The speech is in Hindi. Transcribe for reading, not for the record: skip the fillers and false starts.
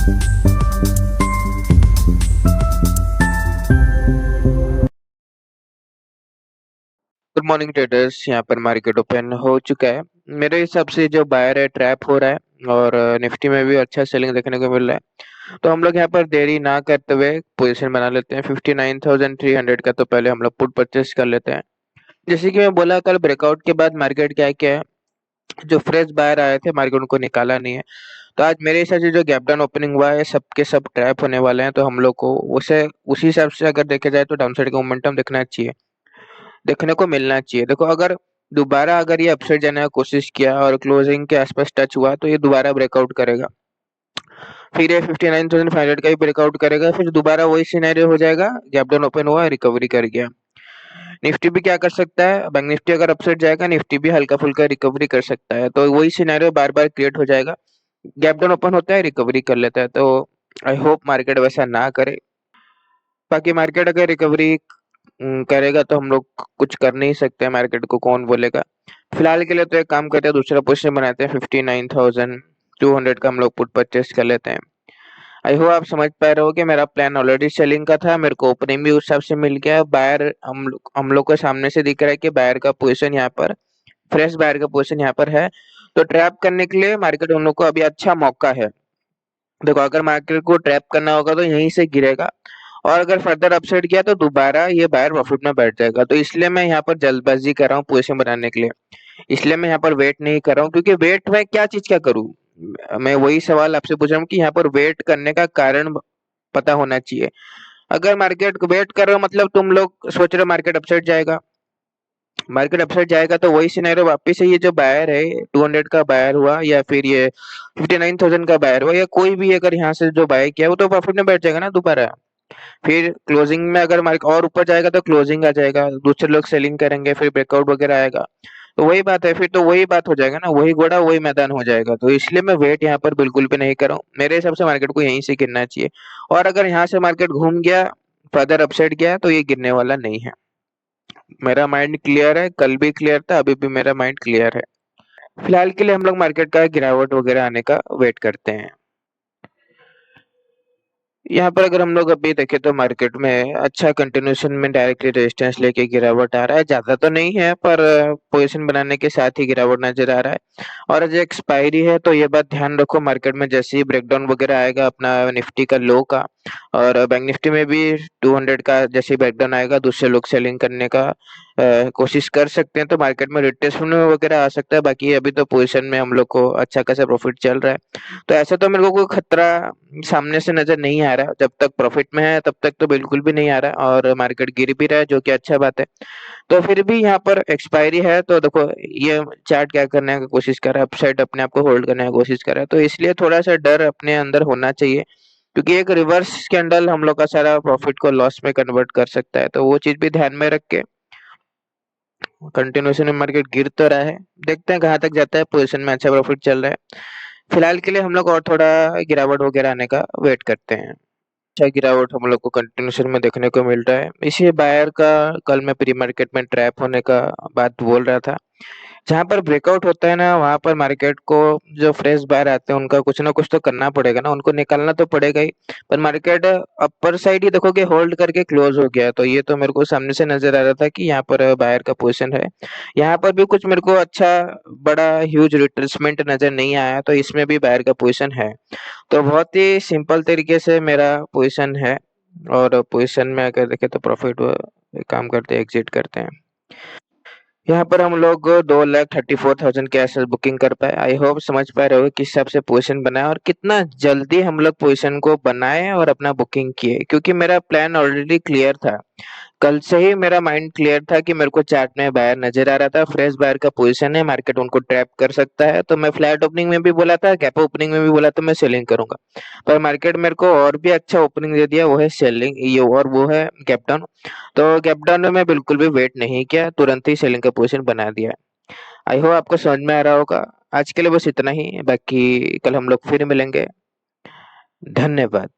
Good morning traders. यहाँ पर मार्केट ओपन हो चुका है। मेरे हिसाब से जो बायर है ट्रैप हो रहा है और निफ्टी में भी अच्छा सेलिंग देखने को मिल रहा है। तो हम लोग यहाँ पर देरी ना करते हुए पोजीशन बना लेते हैं 59,300 का। तो पहले हम लोग पुट परचेस कर लेते हैं। जैसे कि मैं बोला, कल ब्रेकआउट के बाद मार्केट क्या क्या है, जो फ्रेश बायर आए थे मार्केट उनको निकाला नहीं है। तो आज मेरे हिसाब से जो गैप डाउन ओपनिंग हुआ है सबके सब ट्रैप होने वाले हैं। तो हम लोग को उसे उसी हिसाब से अगर देखे जाए तो डाउनसाइड का मोमेंटम देखना चाहिए, देखने को मिलना चाहिए। देखो, अगर दोबारा अगर ये अपसाइड जाने का कोशिश किया और क्लोजिंग के आसपास टच हुआ तो ये दोबारा ब्रेकआउट करेगा, फिर ये 59,500 का ही ब्रेकआउट करेगा, फिर दोबारा वही सिनेरियो हो जाएगा, गैप डाउन ओपन हुआ रिकवरी कर गया। निफ्टी भी क्या कर सकता है, बैंक निफ्टी अगर अपसाइड जाएगा निफ्टी भी हल्का फुल्का रिकवरी कर सकता है। तो वही सिनेरियो बार बार क्रिएट हो जाएगा, गैप डाउन ओपन होता है रिकवरी कर लेता है। तो आई होप मार्केट वैसा ना करे। बाकी मार्केट अगर रिकवरी करेगा तो हम लोग कुछ कर नहीं सकते, मार्केट को कौन बोलेगा। फिलहाल के लिए तो एक काम करते हैं, दूसरा पोजीशन बनाते हैं 59,200 का हम लोग पुट परचेस कर लेते हैं। आई होप आप समझ पा रहे हो कि मेरा प्लान ऑलरेडी सेलिंग का था, मेरे को ओपनिंग भी उस हिसाब से मिल गया। बायर हम लोग को सामने से दिख रहा है कि बायर का पोजीशन यहाँ पर, फ्रेश बायर का पोजीशन यहाँ पर है। तो ट्रैप करने के लिए मार्केट हम लोग को अभी अच्छा मौका है। देखो, अगर मार्केट को ट्रैप करना होगा तो यहीं से गिरेगा, और अगर फर्दर अपसाइड गया तो दोबारा ये बायर प्रॉफिट में बैठ जाएगा। तो इसलिए मैं यहाँ पर जल्दबाजी कर रहा हूँ पोजीशन बनाने के लिए। इसलिए मैं यहाँ पर वेट नहीं कर रहा हूँ, क्योंकि वेट मैं क्या चीज का करूँ। मैं वही सवाल आपसे पूछ रहा हूँ कि यहाँ पर वेट करने का कारण पता होना चाहिए। अगर मार्केट को वेट कर रहे हो मतलब तुम लोग सोच रहे हो मार्केट अपसाइड जाएगा, मार्केट अपसाइड जाएगा तो वही सिनेरियो वापस से ये जो बायर है 200 का बायर हुआ या फिर ये 59,000 का बायर हुआ या कोई भी अगर यहाँ से जो बाय किया वो तो प्रॉफिट में बैठ जाएगा ना दोबारा। फिर क्लोजिंग में अगर मार्केट और ऊपर जाएगा तो क्लोजिंग आ जाएगा, दूसरे लोग सेलिंग करेंगे, फिर ब्रेकआउट वगैरह आएगा। तो वही बात है, फिर तो वही बात हो जाएगा ना, वही घोड़ा वही मैदान हो जाएगा। तो इसलिए मैं वेट यहाँ पर बिल्कुल भी नहीं कर रहा हूँ। मेरे हिसाब से मार्केट को यहीं से गिरना चाहिए, और अगर यहाँ से मार्केट घूम गया, फर्दर अपसाइड गया, तो ये गिरने वाला नहीं है। मेरा माइंड क्लियर है, कल भी क्लियर था, अभी भी मेरा माइंड क्लियर है। फिलहाल के लिए हम लोग मार्केट का गिरावट वगैरह आने का वेट करते हैं। यहाँ पर अगर हम लोग अभी देखें तो मार्केट में अच्छा कंटिन्यूशन में डायरेक्टली रेजिस्टेंस लेके गिरावट आ रहा है, ज्यादा तो नहीं है पर पोजीशन बनाने के साथ ही गिरावट नजर आ रहा है। और आज एक्सपायरी है तो ये बात ध्यान रखो, मार्केट में जैसे ही ब्रेकडाउन वगैरह आएगा अपना निफ्टी का लो का, और बैंक निफ्टी में भी 200 का जैसे ही ब्रेकडाउन आएगा दूसरे लोग सेलिंग करने का कोशिश कर सकते हैं, तो मार्केट में रिट्रेसमेंट वगैरह आ सकता है। बाकी अभी तो पोजीशन में हम लोग को अच्छा खासा प्रॉफिट चल रहा है। तो ऐसा तो मेरे को कोई खतरा सामने से नजर नहीं आ रहा। जब तक प्रॉफिट में है तब तक तो बिल्कुल भी नहीं आ रहा, और मार्केट गिर भी रहा है जो कि अच्छा बात है। तो फिर भी यहाँ पर एक्सपायरी है तो देखो, ये चार्ट क्या करने की कोशिश कर रहा है, अपसाइड अपने आप को होल्ड करने की कोशिश कर रहा है। तो इसलिए थोड़ा सा डर अपने अंदर होना चाहिए, क्योंकि एक रिवर्स कैंडल हम लोग का सारा प्रॉफिट को लॉस में कन्वर्ट कर सकता है। तो वो चीज भी ध्यान में रख के कंटिन्यूशन में मार्केट गिर तो रहा है, देखते हैं कहाँ तक जाता है। पोजीशन में अच्छा प्रॉफिट चल रहा है। फिलहाल के लिए हम लोग और थोड़ा गिरावट वगैरह आने का वेट करते हैं। अच्छा गिरावट हम लोग को कंटिन्यूशन में देखने को मिल रहा है। इसी बायर का कल मैं प्री मार्केट में ट्रैप होने का बात बोल रहा था। जहां पर ब्रेकआउट होता है ना वहां पर मार्केट को, जो फ्रेश बायर आते हैं उनका कुछ ना कुछ तो करना पड़ेगा ना, उनको निकालना तो पड़ेगा ही। पर मार्केट अपर साइड ही देखोगे होल्ड करके क्लोज हो गया, तो ये तो मेरे को सामने से नजर आ रहा था कि यहाँ पर बायर का पोजीशन है। यहाँ पर भी कुछ मेरे को अच्छा बड़ा ह्यूज रिट्रेसमेंट नजर नहीं आया, तो इसमें भी बायर का पोजीशन है। तो बहुत ही सिंपल तरीके से मेरा पोजीशन है, और पोजीशन में अगर देखें तो प्रॉफिट काम करते हैं, एग्जिट करते हैं। यहाँ पर हम लोग 2,34,000 के एसएस बुकिंग कर पाए। आई होप समझ पा रहे हो किस हिसाब से पोजीशन बनाए और कितना जल्दी हम लोग पोजीशन को बनाए और अपना बुकिंग किए, क्योंकि मेरा प्लान ऑलरेडी क्लियर था। कल से ही मेरा माइंड क्लियर था कि मेरे को चार्ट में बायर नजर आ रहा था, फ्रेश बायर का पोजीशन है, मार्केट उनको ट्रैप कर सकता है। तो मैं फ्लैट ओपनिंग में भी बोला था, गैप ओपनिंग में भी बोला था मैं सेलिंग करूंगा। पर मार्केट मेरे को और भी अच्छा ओपनिंग दे दिया, वो है सेलिंग ये, और वो है गैप डाउन। तो गैप डाउन में मैं बिल्कुल भी वेट नहीं किया, तुरंत ही सेलिंग का पोजीशन बना दिया। आई होप आपको समझ में आ रहा होगा। आज के लिए बस इतना ही, बाकी कल हम लोग फिर मिलेंगे। धन्यवाद।